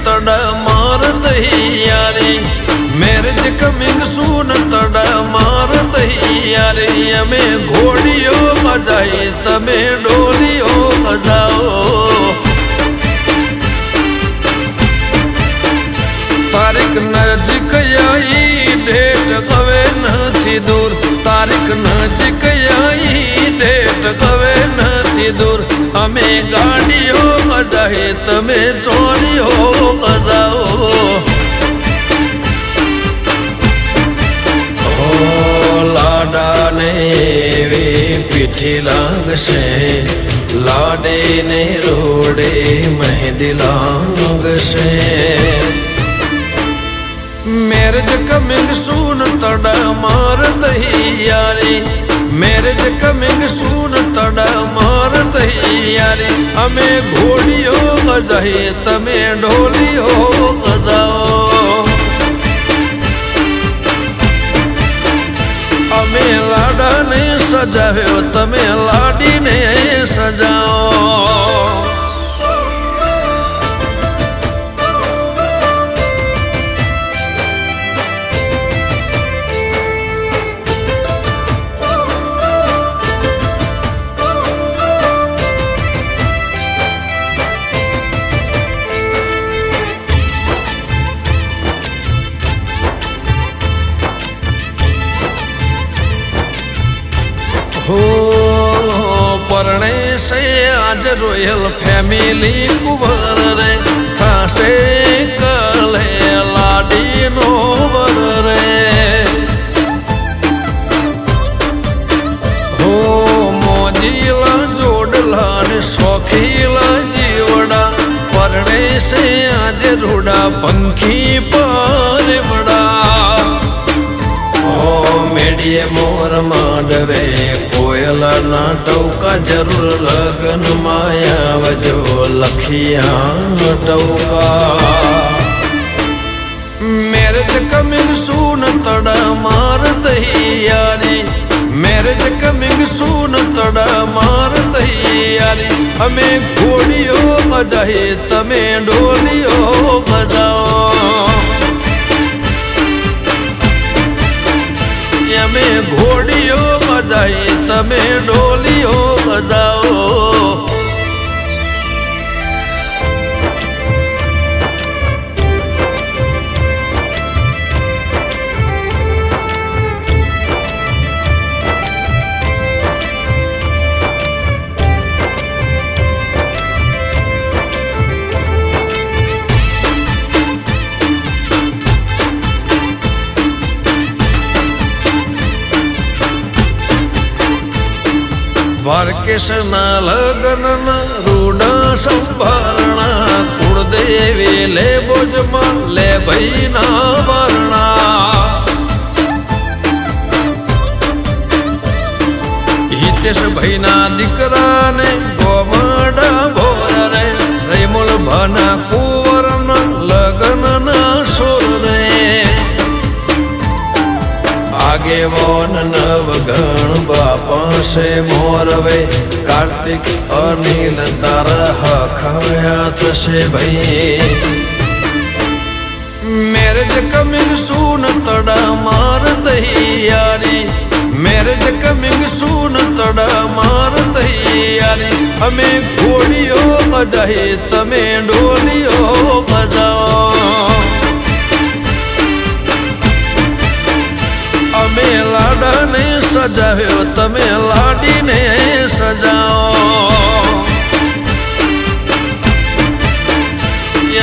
તડામાર તૈયારી marriage coming સૂન તડામાર તૈયારી અમે ઘોડીઓ મજાઈ તમે ડોલીઓ મજાઓ તારીખ નજીક આવી ડેટ હવે નથી દૂર તારીખ નજીક આવી ડેટ હવે નથી દૂર અમે ગાડીઓ મજાઈ તમે ચોરીઓ મજાઓ લાડાને એવી પીઠી લાગશે લાડે ને રોડે મહેંદી લાગશે મેરેજ કમિંગ સૂન તડામાર તૈયારી મેરેજ કમિંગ સૂન તડામાર તૈયારી અમે ઘોડીઓ મજાઈ તમે ઢોલીઓ મજાઓ અમે લાડાને સજાવ્યો તમે લાડીને સજાઓ પરણે છે આજ રોયલ ફેમિલી કુંવર રે થાશે કલે લાડીનો વર રે હો મોજીલા જોડલા ને શોખીલા જીવડા પરણે છે આજ રૂડા પંખી પરવડા મેડીએ મોર માંડવે કોયલાના ટૌકા જરૂર લગ્ન માં આવજો લખિયા ટૌકા મેરેજ કમિંગ સૂન તડામાર તૈયારી મેરેજ કમિંગ સૂન તડામાર તૈયારી અમે ઘોડીઓ મજાઈ તમે ડોલીઓ મજાઓ અમે ઘોડીઓ મજાઈ તમે ડોલીઓ મજાઓ દ્વારકેશના લગ્નના રૂડા સંભારણા કુળદેવી લે બોજમાં લે ભાઈના વર્ણા હિતેશ ભાઈના દીકરાને ગોમડા ભોર રે રેમુલ ભાના કુંવરના લગ્નના સોર રે આગેવાન નવગણ બાપા છે મોરવે કાર્તિક અનિલ તારા હખાયા થશે ભાઈ મેરેજ કમિંગ સૂન તડામાર તૈયારી મેરેજ કમિંગ સૂન તડામાર તૈયારી અમે ઘોડીઓ મજાઈ તમે ડોલીઓ મજાઓ અમે લાડાને સજાવ્યો તમે લાડીને સજાઓ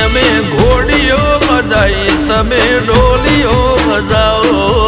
અમે ઘોડીઓ મજાઈ તમે ડોલીઓ મજાઓ